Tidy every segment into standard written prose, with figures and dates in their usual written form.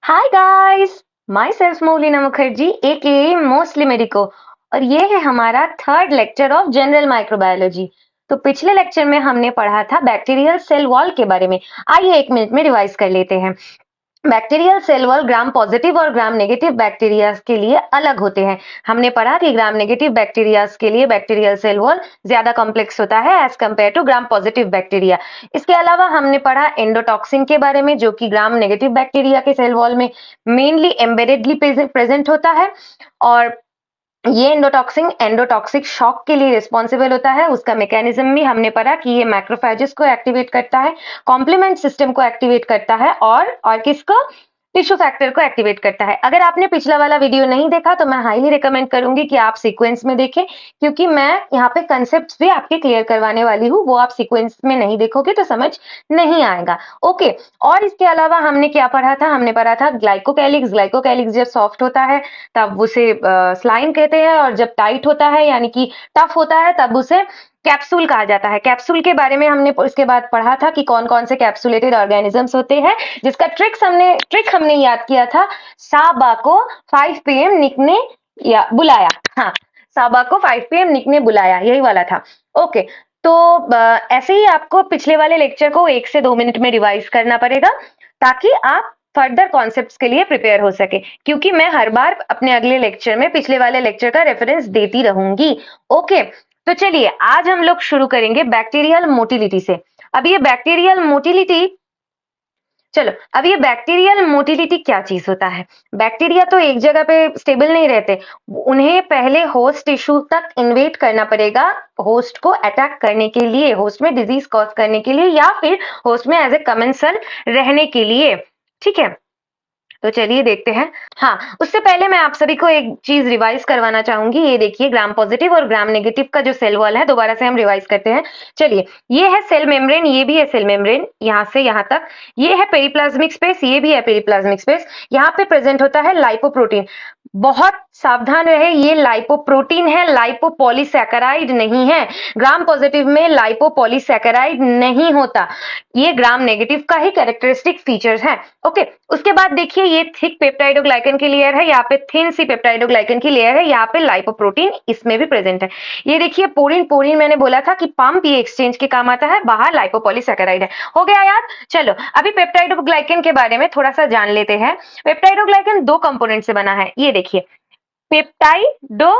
हाय guys, myself Moulina Mukherjee aka mostly medico. और ये है हमारा third lecture of general microbiology. तो पिछले लेक्चर में हमने पढ़ा था बैक्टीरियल सेल वॉल के बारे में। आइए एक मिनट में रिवाइज कर लेते हैं। Bacterial cell wall gram positive और ग्राम नेगेटिव बैक्टीरिया के लिए अलग होते हैं। हमने पढ़ा कि ग्राम नेगेटिव बैक्टीरिया के लिए बैक्टीरियल सेल वॉल ज्यादा कॉम्प्लेक्स होता है as compare to gram positive bacteria. इसके अलावा हमने पढ़ा एंडोटॉक्सिन के बारे में, जो कि ग्राम नेगेटिव बैक्टीरिया के सेल वॉल में मेनली एम्बेडेडली प्रेजेंट होता है। और ये एंडोटॉक्सिन एंडोटॉक्सिक शॉक के लिए रिस्पॉन्सिबल होता है। उसका मैकेनिज्म भी हमने पढ़ा कि ये मैक्रोफेजेस को एक्टिवेट करता है, कॉम्प्लीमेंट सिस्टम को एक्टिवेट करता है और किसको, टिश्यू फैक्टर को एक्टिवेट करता है। अगर आपने पिछला वाला वीडियो नहीं देखा तो मैं हाईली रिकमेंड करूंगी कि आप सीक्वेंस में देखें, क्योंकि मैं यहाँ पे कंसेप्ट्स भी आपके क्लियर करवाने वाली हूँ। वो आप सीक्वेंस में नहीं देखोगे तो समझ नहीं आएगा। ओके, और इसके अलावा हमने क्या पढ़ा था? हमने पढ़ा था ग्लाइकोकैलिक्स। ग्लाइकोकैलिक्स जब सॉफ्ट होता है तब उसे स्लाइम कहते हैं, और जब टाइट होता है यानी कि टफ होता है तब उसे कैप्सूल कहा जाता है। कैप्सूल के बारे में हमने इसके बाद पढ़ा था कि कौन कौन से कैप्सुलेटेड ऑर्गेनिजम्स होते हैं, जिसका ट्रिक हमने याद किया था। साबा को 5 PM निक ने या बुलाया। हाँ, साबा को 5 PM निक ने बुलाया, यही वाला था। ओके, तो ऐसे ही आपको पिछले वाले लेक्चर को 1 से 2 मिनट में रिवाइज करना पड़ेगा, ताकि आप फर्दर कॉन्सेप्ट्स के लिए प्रिपेयर हो सके, क्योंकि मैं हर बार अपने अगले लेक्चर में पिछले वाले लेक्चर का रेफरेंस देती रहूंगी। ओके, तो चलिए आज हम लोग शुरू करेंगे बैक्टीरियल मोटिलिटी से। अब ये बैक्टीरियल मोटिलिटी क्या चीज होता है? बैक्टीरिया तो एक जगह पे स्टेबल नहीं रहते, उन्हें पहले होस्ट टिश्यू तक इन्वेट करना पड़ेगा, होस्ट को अटैक करने के लिए, होस्ट में डिजीज कॉज करने के लिए, या फिर होस्ट में एज ए कमेंसल रहने के लिए। ठीक है, तो चलिए देखते हैं। हाँ, उससे पहले मैं आप सभी को एक चीज रिवाइज करवाना चाहूंगी। ये देखिए, ग्राम पॉजिटिव और ग्राम नेगेटिव का जो सेल वॉल है, दोबारा से हम रिवाइज करते हैं। चलिए, ये है सेल मेम्ब्रेन, ये भी है सेल मेम्ब्रेन, यहाँ से यहाँ तक। ये है पेरिप्लाज्मिक स्पेस, ये भी है पेरिप्लाज्मिक स्पेस। यहाँ पे प्रेजेंट होता है लाइपोप्रोटीन। बहुत सावधान रहे, ये लाइपोप्रोटीन है, लाइपोपॉलीसैकेराइड नहीं है। ग्राम पॉजिटिव में लाइपोपॉलीसैकेराइड नहीं होता, ये ग्राम नेगेटिव का ही कैरेक्टरिस्टिक फीचर्स है। ओके, उसके बाद देखिए, ये थिक पेप्टाइडोग्लाइकन की लेयर है, यहाँ पे थिन सी पेप्टाइडोग्लाइकन की लेयर है, यहाँ पे लाइपोप्रोटीन इसमें भी प्रेजेंट है। ये देखिए पोरिन, पोरिन मैंने बोला था कि पंप, ये एक्सचेंज के काम आता है, बाहर लाइपोपॉलीसैकेराइड है। हो गया याद? चलो अभी पेप्टाइडोग्लाइकन के बारे में थोड़ा सा जान लेते हैं। पेप्टाइडोग्लाइकन 2 कंपोनेंट से बना है। ये देखिए, पेप्टाइडो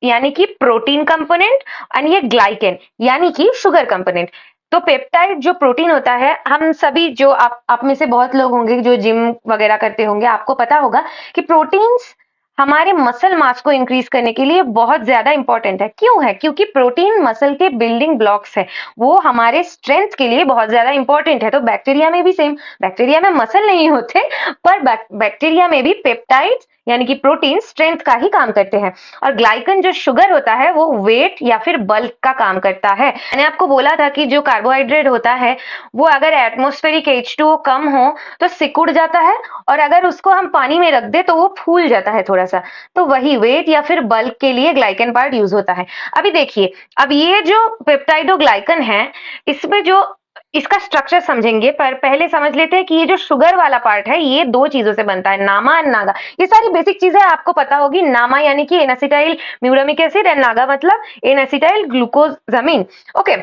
यानी कि प्रोटीन कंपोनेंट, और ये ग्लाइकेन यानी कि शुगर कंपोनेंट। तो पेप्टाइड जो प्रोटीन होता है, हम सभी जो आप में से बहुत लोग होंगे जो जिम वगैरह करते होंगे, आपको पता होगा कि प्रोटीन्स हमारे मसल मास को इंक्रीज करने के लिए बहुत ज्यादा इंपॉर्टेंट है। क्यों है? क्योंकि प्रोटीन मसल के बिल्डिंग ब्लॉक्स है, वो हमारे स्ट्रेंथ के लिए बहुत ज्यादा इंपॉर्टेंट है। तो बैक्टीरिया में भी सेम, बैक्टीरिया में मसल नहीं होते, पर बैक्टीरिया में भी पेप्टाइड्स यानी कि प्रोटीन स्ट्रेंथ का ही काम करते हैं। और ग्लाइकन जो शुगर होता है, वो वेट या फिर बल्क का काम करता है। मैंने आपको बोला था कि जो कार्बोहाइड्रेट होता है, वो अगर एटमॉस्फेरिक H2O कम हो तो सिकुड़ जाता है, और अगर उसको हम पानी में रख दे तो वो फूल जाता है थोड़ा सा। तो वही वेट या फिर बल्क के लिए ग्लाइकन पार्ट यूज होता है। अभी देखिए, अब ये जो पेप्टाइडोग्लाइकन है, इसमें जो इसका स्ट्रक्चर समझेंगे, पर पहले समझ लेते हैं कि ये जो शुगर वाला पार्ट है, ये 2 चीजों से बनता है, नामा और नागा। ये सारी बेसिक चीजें आपको पता होगी। नामा यानी कि N acetyl muramic acid, and NAG मतलब एन एसिटाइल ग्लूकोजामिन। ओके,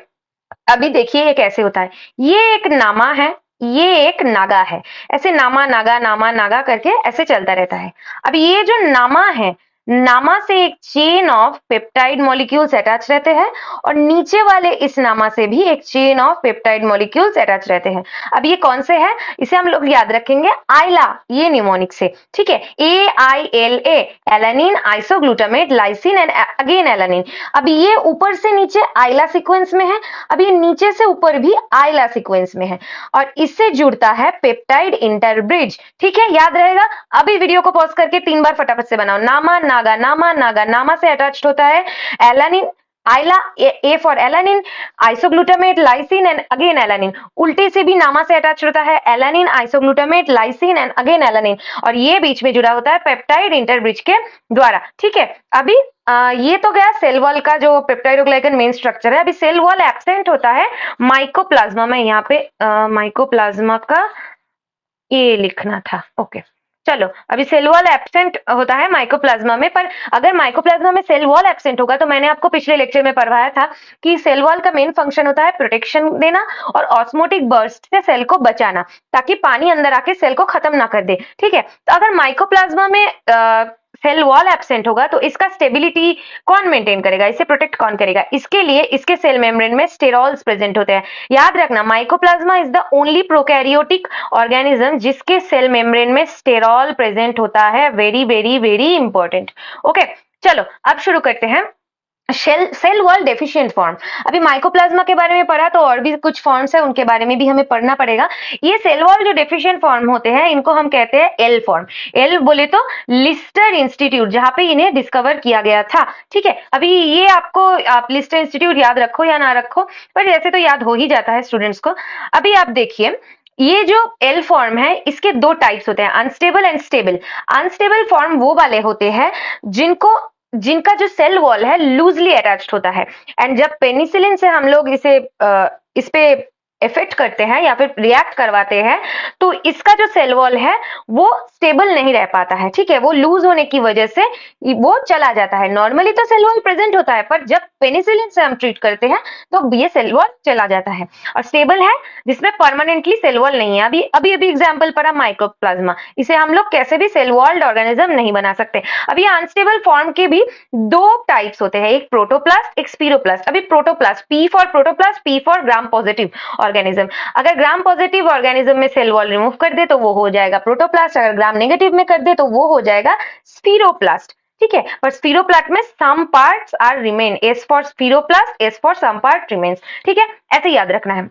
अभी देखिए ये कैसे होता है। ये एक नामा है, ये एक नागा है, ऐसे नामा नागा करके ऐसे चलता रहता है। अब ये जो नामा है, नामा से एक chain of peptide molecules attach रहते हैं, और नीचे वाले इस नामा से भी एक chain of peptide molecules attach रहते हैं। अब ये कौन से हैं? इसे हम लोग याद रखेंगे आइला, ये निमोनिक से। ठीक है, AILA, alanine, isoglutamate, lysine and again alanine. अब ये ऊपर से नीचे आइला सीक्वेंस में है, अब ये नीचे से ऊपर भी आइला सीक्वेंस में है, और इससे जुड़ता है पेप्टाइड इंटरब्रिज। ठीक है, याद रहेगा। अभी वीडियो को पॉज करके 3 बार फटाफट से बनाओ। नामा नागा, नामा नागा, नामा से अटैच्ड होता है alanine, AILA, A for alanine, isoglutamate, lysine and again alanine. उल्टे से भी नामा से अटैच होता है alanine, isoglutamate, lysine and again alanine, और ये बीच में जुड़ा होता है पेप्टाइड इंटरब्रिज के द्वारा। ठीक है, अभी ये तो गया सेल वॉल का जो पेप्टाइडोग्लाइकन मेन स्ट्रक्चर है। अभी सेल वॉल एब्सेंट होता है माइकोप्लाज्मा में। यहाँ पे माइकोप्लाज्मा का ये लिखना था। ओके, चलो, अभी सेल वॉल एब्सेंट होता है माइकोप्लाज्मा में, पर अगर माइकोप्लाज्मा में सेल वॉल एब्सेंट होगा तो मैंने आपको पिछले लेक्चर में पढ़ाया था कि सेल वॉल का मेन फंक्शन होता है प्रोटेक्शन देना और ऑस्मोटिक बर्स्ट से सेल को बचाना, ताकि पानी अंदर आके सेल को खत्म ना कर दे। ठीक है, तो अगर माइकोप्लाज्मा में सेल वॉल एब्सेंट होगा तो इसका स्टेबिलिटी कौन मेंटेन करेगा, इसे प्रोटेक्ट कौन करेगा? इसके लिए इसके सेल मेम्ब्रेन में स्टेरॉल्स प्रेजेंट होते हैं। याद रखना, mycoplasma is the only prokaryotic organism जिसके सेल मेम्ब्रेन में स्टेरॉल प्रेजेंट होता है। Very very very important. Okay, चलो अब शुरू करते हैं। सेल वॉल डेफिशिएंट फॉर्म, अभी माइकोप्लाज्मा के बारे में पढ़ा, तो और भी कुछ फॉर्म्स है उनके बारे में भी हमें पढ़ना पड़ेगा। ये सेल वॉल जो डेफिशिएंट फॉर्म होते हैं इनको हम कहते हैं एल फॉर्म। एल बोले तो लिस्टर इंस्टीट्यूट, जहां पे इन्हें डिस्कवर किया गया था। ठीक है, अभी ये आपको, आप लिस्टर इंस्टीट्यूट याद रखो या ना रखो, पर जैसे तो याद हो ही जाता है स्टूडेंट्स को। अभी आप देखिए, ये जो एल फॉर्म है इसके दो टाइप्स होते हैं, unstable and stable. Unstable form वो वाले होते हैं जिनका जो सेल वॉल है लूजली अटैच्ड होता है, एंड जब पेनिसिलिन से हम लोग इस पे इफेक्ट करते हैं या फिर रिएक्ट करवाते हैं तो इसका जो सेल वॉल है वो स्टेबल नहीं रह पाता है। ठीक है, वो लूज होने की वजह से वो चला जाता है। नॉर्मली तो सेल वॉल प्रेजेंट होता है, पर जब पेनिसिलिन से हम ट्रीट करते हैं तो ये सेल वॉल चला जाता है। और स्टेबल है जिसमें परमानेंटली सेल वॉल नहीं है। अभी एग्जाम्पल पढ़ा माइकोप्लाज्मा, इसे हम लोग कैसे भी सेल वॉल्ड ऑर्गेनिज्म नहीं बना सकते। अभी अनस्टेबल फॉर्म के भी दो टाइप्स होते हैं, एक प्रोटोप्लास्ट, एक स्पीरोप्लास्ट। अभी protoplast, P for protoplast, P for gram positive organism. अगर ग्राम पॉजिटिव ऑर्गेनिज्म में सेल वॉल रिमूव कर दे तो वो हो जाएगा प्रोटोप्लास्ट, अगर ग्राम नेगेटिव में कर दे तो वो हो जाएगा स्पीरोप्लास्ट। ठीक है, पर स्पीरोप्लास्ट में some parts are remain, S for spheroplast, S for some part remains. ठीक है, ऐसे याद रखना है।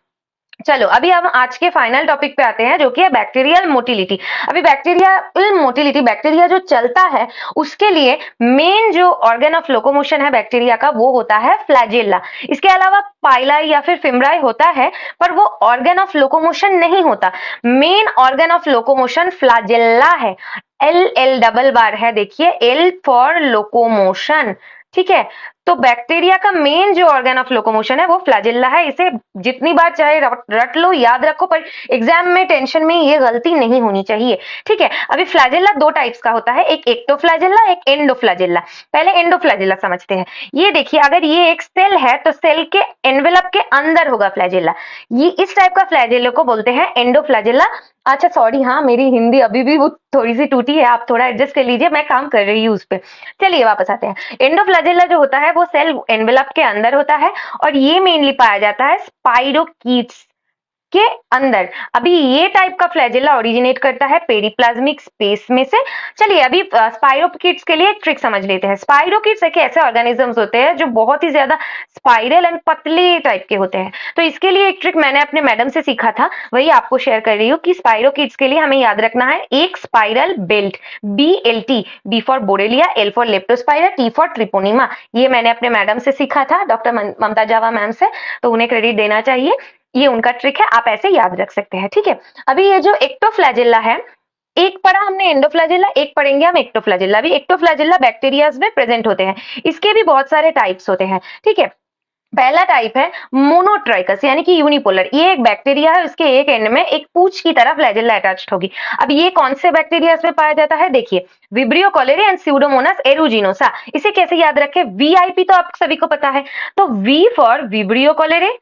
चलो, अभी हम आज के फाइनल टॉपिक पे आते हैं जो कि है बैक्टीरियल मोटिलिटी। अभी बैक्टीरियल मोटिलिटी, बैक्टीरिया जो चलता है उसके लिए मेन जो ऑर्गन ऑफ लोकोमोशन है बैक्टीरिया का वो होता है फ्लैजेला। इसके अलावा पाइलाई या फिर फिमराई होता है, पर वो ऑर्गन ऑफ लोकोमोशन नहीं होता। Main organ of locomotion flagella है। एल डबल बार है, देखिए, एल फॉर लोकोमोशन। ठीक है, तो बैक्टीरिया का मेन जो ऑर्गन ऑफ लोकोमोशन है वो फ्लैजेला है। इसे जितनी बार चाहे रट लो, याद रखो, पर एग्जाम में टेंशन में ये गलती नहीं होनी चाहिए। ठीक है, अभी फ्लैजेला दो टाइप्स का होता है, एक एक्टोफ्लैजेला, एक एंडोफ्लैजेला। पहले एंडोफ्लैजेला समझते हैं। ये देखिए, अगर ये एक सेल है तो सेल के एनवेलप के अंदर होगा फ्लैजेला। ये इस टाइप का फ्लैजेला को बोलते हैं एंडोफ्लैजेला। अच्छा सॉरी, हाँ मेरी हिंदी अभी भी वो थोड़ी सी टूटी है, आप थोड़ा एडजस्ट कर लीजिए, मैं काम कर रही हूँ उस पर। चलिए वापस आते हैं। एंडोफ्लैजेला जो होता है वो सेल एनवेलप के अंदर होता है और ये मेनली पाया जाता है स्पाइरोकीट्स के अंदर। अभी ये टाइप का फ्लैजेला ओरिजिनेट करता है पेरिप्लाज्मिक स्पेस में से। चलिए अभी स्पाइरोकीट्स के लिए एक ट्रिक समझ लेते हैं। स्पाइरोकीट्स एक ऐसे ऑर्गेनिजम्स होते हैं जो बहुत ही ज्यादा स्पाइरल एंड पतले टाइप के होते हैं। तो इसके लिए एक ट्रिक मैंने अपने मैडम से सीखा था, वही आपको शेयर कर रही हूँ कि स्पाइरोकीट्स के लिए हमें याद रखना है एक spiral belt, BLT, B for Borrelia, L for Leptospira, T for Treponema. ये मैंने अपने मैडम से सीखा था, डॉक्टर ममता जावा मैम से, तो उन्हें क्रेडिट देना चाहिए। ये उनका ट्रिक है, आप ऐसे याद रख सकते हैं। ठीक है, अभी ये जो एक्टोफ्लैजेला है, एक पढ़ा हमने एंडोफ्लैजेला, एक पढ़ेंगे हम एक्टोफ्लैजेला। अभी एक्टोफ्लैजेला बैक्टीरियाज में प्रेजेंट होते हैं, इसके भी बहुत सारे टाइप्स होते हैं। ठीक है, पहला टाइप है मोनोट्राइकस यानी कि यूनिपोलर। ये एक बैक्टीरिया है, उसके एक एंड में एक पूंछ की तरह फ्लैजेला अटैच्ड होगी। अब ये कौन से बैक्टीरिया में पाया जाता है, देखिए, विब्रियो कॉलेरे एंड स्यूडोमोनास एरुजिनोसा। इसे कैसे याद रखें, VIP तो आप सभी को पता है, तो V for vibrio कॉलेरे,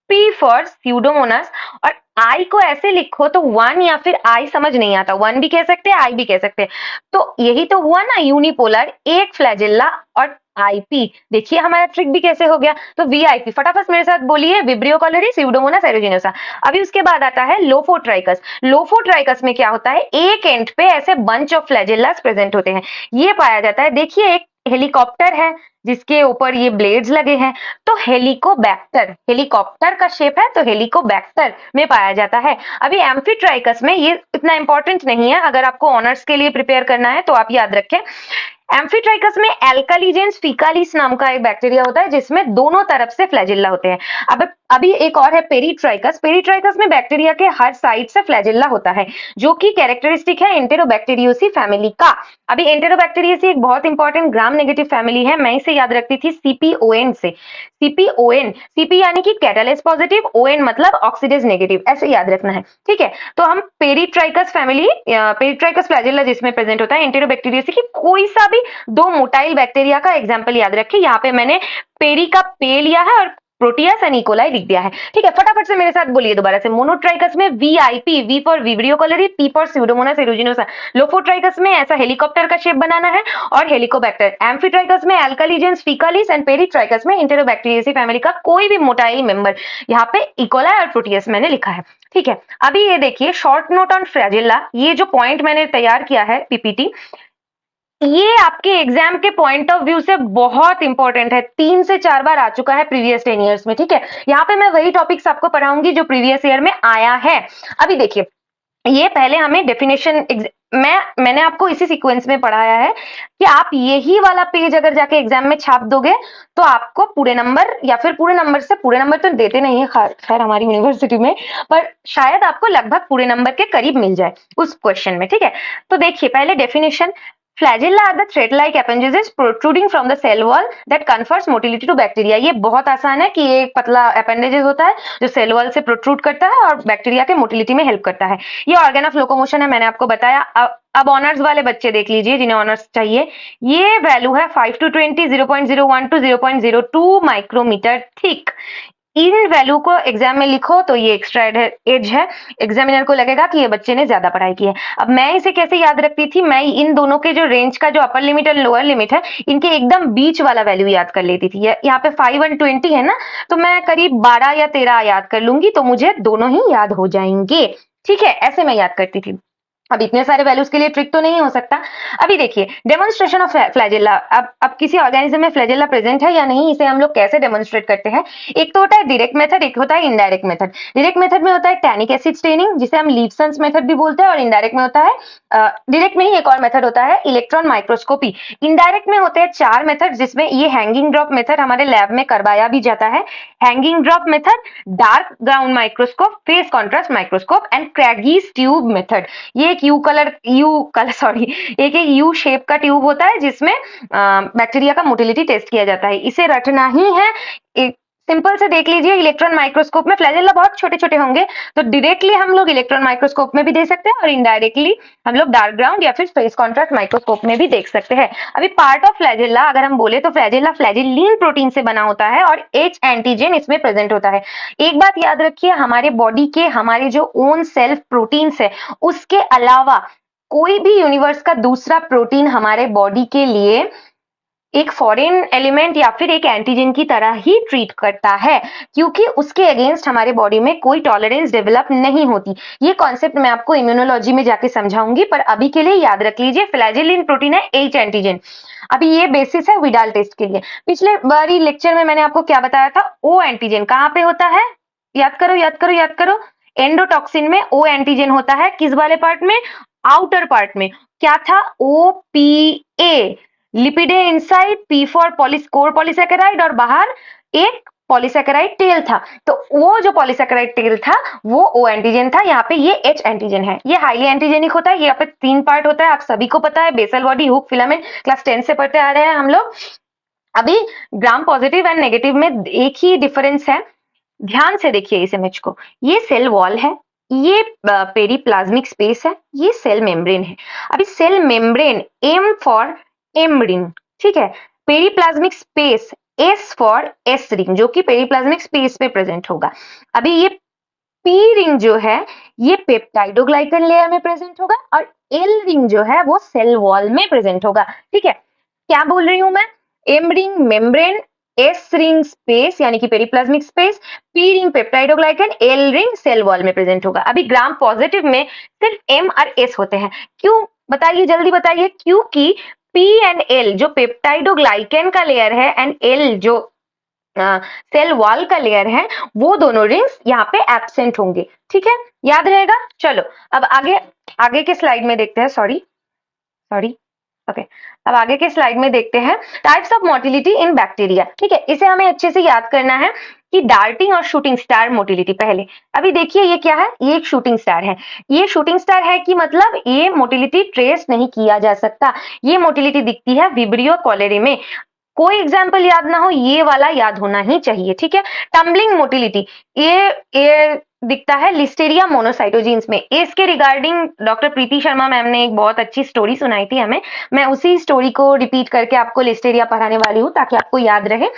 P for Pseudomonas, और I को ऐसे लिखो तो 1 या फिर I समझ नहीं आता, 1 भी कह सकते हैं, I भी कह सकते हैं। तो यही तो हुआ ना यूनिपोलर, एक फ्लैजेला और IP। देखिए हमारा ट्रिक भी कैसे हो गया। तो VIP, फटाफट मेरे साथ बोलिए, विब्रियो कॉलेरी, स्यूडोमोनास एरुजिनोसा। अभी उसके बाद आता है लोफोट्राइकस। लोफोट्राइकस में क्या होता है, एक एंड पे ऐसे बंच ऑफ फ्लैजेलास प्रेजेंट होते हैं, ये पाया जाता है। देखिए एक हेलीकॉप्टर है जिसके ऊपर ये ब्लेड्स लगे हैं, तो हेलिकोबैक्टर, हेलीकॉप्टर का शेप है तो हेलिकोबैक्टर में पाया जाता है। अभी एम्फीट्राइकस में ये इतना इंपॉर्टेंट नहीं है, अगर आपको ऑनर्स के लिए प्रिपेयर करना है तो आप याद रखें। एम्फीट्राइकस में एल्कालीजेंस फीकालिस नाम का एक बैक्टीरिया होता है जिसमें दोनों तरफ से फ्लैजेला होते हैं। अब अभी एक और है पेरिट्राइकस। पेरिट्राइकस में बैक्टीरिया के हर साइड से फ्लैजेला होता है, जो कि कैरेक्टरिस्टिक है एंटेरोबैक्टीरियोसी फैमिली का। अभी एंटेरोबैक्टीरियोसी एक बहुत इंपॉर्टेंट ग्राम नेगेटिव फैमिली है, मैं इसे याद रखती थी सीपीओएन से। सीपीओएन, सीपी यानी कि कैटालिस पॉजिटिव, ओएन मतलब ऑक्सीडेज नेगेटिव, ऐसे याद रखना है, ठीक है। तो हम पेरिट्राइकस फैमिली, पेरिट्राइकस फ्लैजेला जिसमें प्रेजेंट होता है एंटेरोबैक्टीरियोसी की, कोई सा भी दो मोटाइल बैक्टीरिया का एग्जाम्पल याद रखें। यहाँ पे मैंने पेरी का पे लिया है और प्रोटियस एंड इकोलाई लिख दिया है, ठीक है। फटाफट से मेरे साथ बोलिए दोबारा से। मोनोट्राइकस में VIP, V for Vibrio cholerae, P for Pseudomonas aeruginosa. Lophotrichous में ऐसा हेलीकॉप्टर का शेप बनाना है और हेलिकोबैक्टर। एम्फीट्राइकस में एल्कालीजेंस फीकालिस एंड पेरिट्राइकस में एंटेरोबैक्टीरियेसी फैमिली का कोई भी मोटाइल मेंबर। यहाँ पे इकोलाई और प्रोटियस मैंने लिखा है, ठीक है। अभी ये देखिए शॉर्ट नोट ऑन फ्लैजेला, ये जो पॉइंट मैंने तैयार किया है पीपीटी, ये आपके एग्जाम के पॉइंट ऑफ व्यू से बहुत इंपॉर्टेंट है, 3 से 4 बार आ चुका है प्रीवियस 10 इयर्स में, ठीक है। यहाँ पे मैं वही टॉपिक्स आपको पढ़ाऊंगी जो प्रीवियस ईयर में आया है। अभी देखिए, ये पहले हमें डेफिनेशन, मैंने आपको इसी सीक्वेंस में पढ़ाया है कि आप यही वाला पेज अगर जाके एग्जाम में छाप दोगे तो आपको पूरे नंबर, या फिर पूरे नंबर से, पूरे नंबर तो देते नहीं है खैर हमारी यूनिवर्सिटी में, पर शायद आपको लगभग पूरे नंबर के करीब मिल जाए उस क्वेश्चन में, ठीक है। तो देखिए पहले definition, flagella are the thread-like appendages protruding from the cell wall that confers motility to bacteria। ये बहुत आसान है कि ये एक पतला appendages होता है जो सेल वॉल से प्रोट्रूड करता है और बैक्टीरिया के मोटिलिटी में हेल्प करता है। ये ऑर्गन ऑफ लोकोमोशन है, मैंने आपको बताया। अब ऑनर्स वाले बच्चे देख लीजिए जिन्हें ऑनर्स चाहिए। ये वैल्यू है 5 to 20, 0.01 to 0.02 माइक्रोमीटर थिक। इन वैल्यू को एग्जाम में लिखो तो ये एक्स्ट्रा एज है, एग्जामिनर को लगेगा कि ये बच्चे ने ज्यादा पढ़ाई की है। अब मैं इसे कैसे याद रखती थी, मैं इन दोनों के जो रेंज का जो अपर लिमिट और लोअर लिमिट है, इनके एकदम बीच वाला वैल्यू याद कर लेती थी। यहाँ पे 5 और 20 है ना, तो मैं करीब 12 या 13 याद कर लूंगी तो मुझे दोनों ही याद हो जाएंगे, ठीक है। ऐसे मैं याद करती थी। अब इतने सारे वैल्यूज के लिए ट्रिक तो नहीं हो सकता। अभी देखिए डेमोन्स्ट्रेशन ऑफ फ्लैजेला। अब किसी ऑर्गेनिज्म में फ्लैजेला प्रेजेंट है या नहीं, इसे हम लोग कैसे डेमोन्स्ट्रेट करते हैं। एक तो होता है डायरेक्ट मेथड, एक होता है इनडायरेक्ट मेथड। डायरेक्ट मेथड में होता है टैनिक एसिड स्टेनिंग, जिसे हम लीवसन्स मेथड भी बोलते हैं, और इनडायरेक्ट में होता है, डायरेक्ट में ही एक और मेथड होता है इलेक्ट्रॉन माइक्रोस्कोपी। इनडायरेक्ट में होते हैं 4 मेथड, जिसमें ये हैंगिंग ड्रॉप मेथड हमारे लैब में करवाया भी जाता है। Hanging drop method, dark ground microscope, phase contrast microscope and Craigie's tube method. ये एक एक यू शेप का ट्यूब होता है जिसमें बैक्टीरिया का मोटिलिटी टेस्ट किया जाता है, इसे रटना ही है। एक सिंपल से देख लीजिए, इलेक्ट्रॉन माइक्रोस्कोप में फ्लैजेला बहुत छोटे छोटे होंगे, तो डायरेक्टली हम लोग इलेक्ट्रॉन माइक्रोस्कोप में भी देख सकते हैं और इनडायरेक्टली हम लोग डार्क ग्राउंड या फिर फेस कॉन्ट्रास्ट माइक्रोस्कोप में भी देख सकते हैं। अभी पार्ट ऑफ फ्लैजेला अगर हम बोले तो फ्लैजेला फ्लैजिलीन प्रोटीन से बना होता है और एच एंटीजन इसमें प्रेजेंट होता है। एक बात याद रखिए, हमारे बॉडी के हमारे जो ओन सेल्फ प्रोटीन्स है, उसके अलावा कोई भी यूनिवर्स का दूसरा प्रोटीन हमारे बॉडी के लिए एक फॉरेन एलिमेंट या फिर एक एंटीजन की तरह ही ट्रीट करता है, क्योंकि उसके अगेंस्ट हमारे बॉडी में कोई टॉलरेंस डेवलप नहीं होती। ये कॉन्सेप्ट मैं आपको इम्यूनोलॉजी में जाके समझाऊंगी, पर अभी के लिए याद रख लीजिए फ्लैजिलिन प्रोटीन है एच एंटीजन। अभी ये बेसिस है विडाल टेस्ट के लिए। पिछले बारी लेक्चर में मैंने आपको क्या बताया था, ओ एंटीजन कहाँ पे होता है, याद करो याद करो याद करो। एंडोटॉक्सिन में ओ एंटीजन होता है, किस वाले पार्ट में, आउटर पार्ट में। क्या था, OPA, lipid A inside, P for core polysaccharide, और बाहर एक पॉलीसैकेराइड टेल था। तो वो जो पॉलीसैकेराइड टेल था वो ओ एंटीजन था, यहाँ पे ये एच एंटीजन है। ये हाईली एंटीजेनिक होता है, यहाँ पे 3 पार्ट होता है, आप सभी को पता है, basal body, hook, filament, class 10 से पढ़ते आ रहे हैं हम लोग। अभी ग्राम पॉजिटिव एंड नेगेटिव में एक ही डिफरेंस है, ध्यान से देखिए इस इमेज को। ये सेल वॉल है, ये पेरीप्लाज्मिक स्पेस है, ये सेल मेम्ब्रेन है। अभी cell membrane M for M ring, ठीक है। Periplasmic space S for S ring, जो कि पेरीप्लाज्मिक स्पेस पे प्रेजेंट होगा। अभी ये पी रिंग जो है ये पेप्टाइडोग्लाइकन लेयर में प्रेजेंट होगा, और एल रिंग जो है वो सेल वॉल में प्रेजेंट होगा, ठीक है। क्या बोल रही हूं मैं, M ring membrane, S ring space यानी कि periplasmic space, P ring peptidoglycan, L ring cell wall में प्रेजेंट होगा। अभी ग्राम पॉजिटिव में सिर्फ एम और एस होते हैं, क्यों बताइए, जल्दी बताइए। क्योंकि पी एंड एल जो पेप्टाइडोग्लाइकन का लेयर है एंड एल जो सेल वॉल का लेयर है, वो दोनों रिंग्स यहाँ पे एब्सेंट होंगे, ठीक है, याद रहेगा। चलो अब आगे के स्लाइड में देखते हैं, सॉरी ओके। अब आगे के स्लाइड में देखते हैं types of motility in bacteria, ठीक है। इसे हमें अच्छे से याद करना है। कि डार्टिंग और शूटिंग स्टार मोटिलिटी। पहले अभी देखिए ये क्या है, ये एक शूटिंग स्टार है। ये शूटिंग स्टार है कि मतलब ये मोटिलिटी ट्रेस नहीं किया जा सकता। ये मोटिलिटी दिखती है विब्रियो कॉलेरे में। कोई एग्जाम्पल याद ना हो, ये वाला याद होना ही चाहिए, ठीक है। टम्बलिंग मोटिलिटी, ये दिखता है लिस्टेरिया मोनोसाइटोजीन्स में। इसके रिगार्डिंग डॉक्टर प्रीति शर्मा मैम ने एक बहुत अच्छी स्टोरी सुनाई थी हमें। मैं उसी स्टोरी को रिपीट करके आपको लिस्टेरिया पढ़ाने वाली हूँ ताकि आपको याद रहे।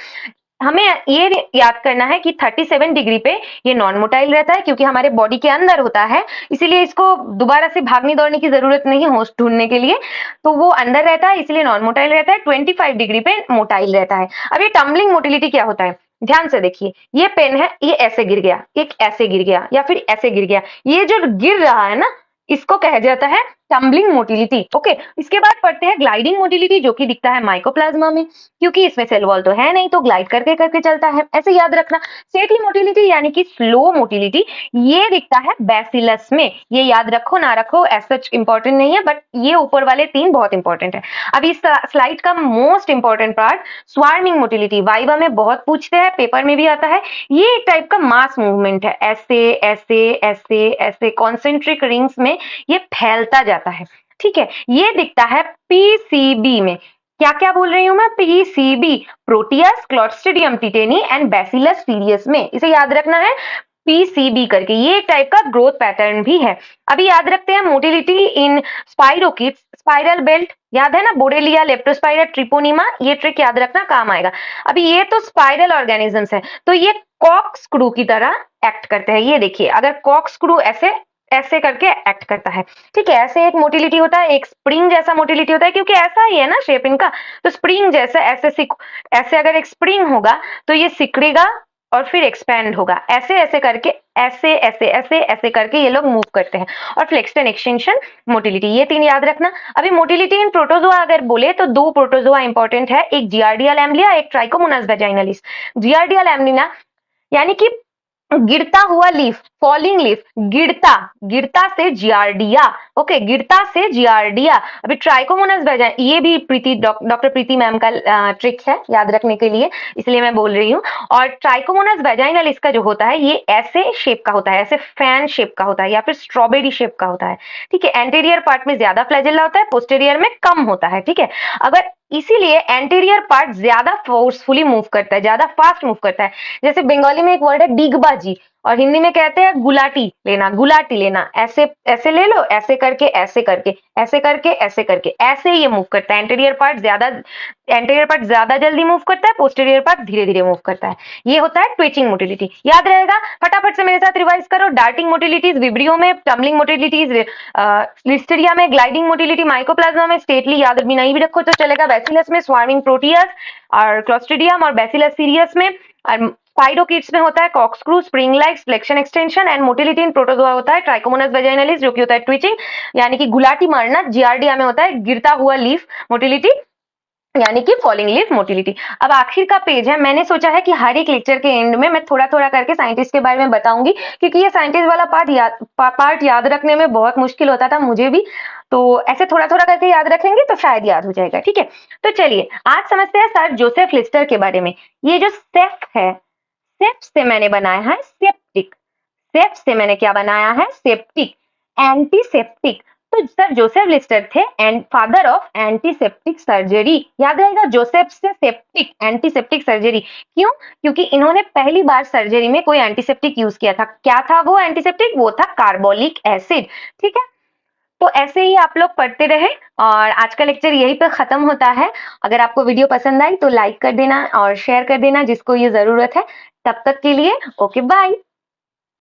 हमें ये याद करना है कि 37 डिग्री पे ये नॉन मोटाइल रहता है क्योंकि हमारे बॉडी के अंदर होता है, इसीलिए इसको दोबारा से भागने दौड़ने की जरूरत नहीं होस्ट ढूंढने के लिए, तो वो अंदर रहता है इसलिए नॉन मोटाइल रहता है। 25 डिग्री पे मोटाइल रहता है। अब ये टम्बलिंग मोटिलिटी क्या होता है, ध्यान से देखिए। ये पेन है, ये ऐसे गिर गया, एक ऐसे गिर गया या फिर ऐसे गिर गया, ये जो गिर रहा है ना इसको कहा जाता है टम्बलिंग मोटिलिटी। ओके, इसके बाद पढ़ते हैं ग्लाइडिंग मोटिलिटी, जो कि दिखता है माइकोप्लाज्मा में, क्योंकि इसमें सेल वॉल तो है नहीं तो ग्लाइड करके करके चलता है, ऐसे याद रखना। स्टेटली मोटिलिटी यानी कि स्लो मोटिलिटी, ये दिखता है बैसिलस में। ये याद रखो ना रखो एज सच इंपॉर्टेंट नहीं है, बट ये ऊपर वाले 3 बहुत इंपॉर्टेंट है। अब इस स्लाइड का most important part swarming motility, viva में बहुत पूछते हैं, पेपर में भी आता है। ये एक टाइप का मास मूवमेंट है, ऐसे ऐसे ऐसे ऐसे कॉन्सेंट्रिक रिंग्स में ये फैलता जाता है, ठीक है। ये दिखता है पीसीबी में। क्या क्या बोल रही हूं मैं, PCB, Proteus, Clostridium tetani and Bacillus cereus में, इसे याद रखना है पीसीबी करके। ये एक टाइप का ग्रोथ पैटर्न भी है। अभी याद रखते हैं मोटिलिटी इन स्पाइरोकिड्स, स्पाइरल बेल्ट याद है ना, बोरेलिया, लेप्टोस्पाइरा, ट्रिपोनिमा, ये ट्रिक याद रखना काम आएगा। अभी ये तो स्पाइरल ऑर्गेनिजम्स है, तो ये कॉक स्क्रू की तरह एक्ट करते हैं। ये देखिए, अगर कॉक स्क्रू ऐसे ऐसे करके एक्ट करता है, ठीक है। ऐसे एक मोटिलिटी होता है, एक स्प्रिंग जैसा मोटिलिटी होता है, क्योंकि ऐसा ही है ना शेप इनका, तो स्प्रिंग जैसा ऐसे अगर एक स्प्रिंग होगा तो ये सिकुड़ेगा और फिर एक्सपैंड होगा, ऐसे ऐसे करके, ऐसे ऐसे ऐसे ऐसे करके ये लोग मूव करते हैं। और फ्लेक्शन एक्सटेंशन मोटिलिटी, ये 3 याद रखना। अभी मोटिलिटी इन प्रोटोजोआ अगर बोले तो 2 प्रोटोजोआ इंपॉर्टेंट है, एक जियार्डिया लैम्बलिया, एक ट्राइकोमोनास वेजाइनलिस। जियार्डिया लैम्बलिया यानी कि गिरता हुआ लीफ, फॉलिंग लीफ, गिरता, गिरता से जियार्डिया, ओके, गिरता से जियार्डिया। अभी ट्राइकोमोनास वेजाइनलिस, ये भी डॉक्टर प्रीति मैम का ट्रिक है याद रखने के लिए, इसलिए मैं बोल रही हूँ। और ट्राइकोमोनास वेजाइनलिस का जो होता है ये ऐसे शेप का होता है, ऐसे फैन शेप का होता है या फिर स्ट्रॉबेरी शेप का होता है, ठीक है। एंटीरियर पार्ट में ज्यादा फ्लैजेला होता है, पोस्टीरियर में कम होता है, ठीक है। अगर इसीलिए एंटीरियर पार्ट ज्यादा फोर्सफुली मूव करता है, ज्यादा फास्ट मूव करता है। जैसे बंगाली में एक वर्ड है डिगबाजी, और हिंदी में कहते हैं गुलाटी लेना, गुलाटी लेना, ऐसे ऐसे ले लो, ऐसे करके ऐसे करके ऐसे करके ऐसे करके, ऐसे ये मूव करता है। एंटीरियर पार्ट ज्यादा जल्दी मूव करता है, पोस्टीरियर पार्ट धीरे धीरे मूव करता है। ये होता है ट्विचिंग मोटिलिटी, याद रहेगा। फटाफट से मेरे साथ रिवाइज करो। डार्टिंग मोटिलिटीज विब्रियो में, टम्बलिंग मोटिलिटीज लिस्टेरिया में, ग्लाइडिंग मोटिलिटी माइकोप्लाज्मा में, स्टेटली याद भी नहीं भी रखो तो चलेगा, बैसिलस में, स्वार्मिंग प्रोटियस और क्लॉस्ट्रिडियम और बैसिलस सीरियस में, और स्पाइरोकिड्स में होता है corkscrew, spring like, flexion extension and motility in protozoa होता है ट्राइकोमोनास वेजाइनलिस, जो कि होता है ट्विचिंग यानी कि गुलाटी मारना। जियार्डिया में होता है गिरता हुआ लीफ मोटिलिटी यानी कि फॉलिंग लीफ मोटिलिटी। अब आखिर का पेज है, मैंने सोचा है कि हर एक लेक्चर के एंड में मैं थोड़ा थोड़ा करके साइंटिस्ट के बारे में बताऊंगी, क्योंकि ये साइंटिस्ट वाला पार्ट याद रखने में बहुत मुश्किल होता था मुझे भी, तो ऐसे थोड़ा थोड़ा करके याद रखेंगे तो शायद याद हो जाएगा, ठीक है। तो चलिए आज समझते हैं सर जोसेफ लिस्टर के बारे में। ये जो सेफ है, सेफ से मैंने बनाया है सेप्टिक, सेफ से मैंने क्या बनाया है, सेप्टिक, एंटीसेप्टिक। तो सर जोसेफ लिस्टर थे and father of antiseptic surgery, याद रहेगा, जोसेफ से सेप्टिक, एंटीसेप्टिक सर्जरी। क्यों? क्योंकि इन्होंने पहली बार सर्जरी में कोई एंटीसेप्टिक यूज किया था। क्या था वो एंटीसेप्टिक? वो था कार्बोलिक एसिड, ठीक है। तो ऐसे ही आप लोग पढ़ते रहे, और आज का लेक्चर यहीं पे खत्म होता है। अगर आपको वीडियो पसंद आई तो लाइक कर देना और शेयर कर देना जिसको ये जरूरत है। तब तक के लिए ओके बाय।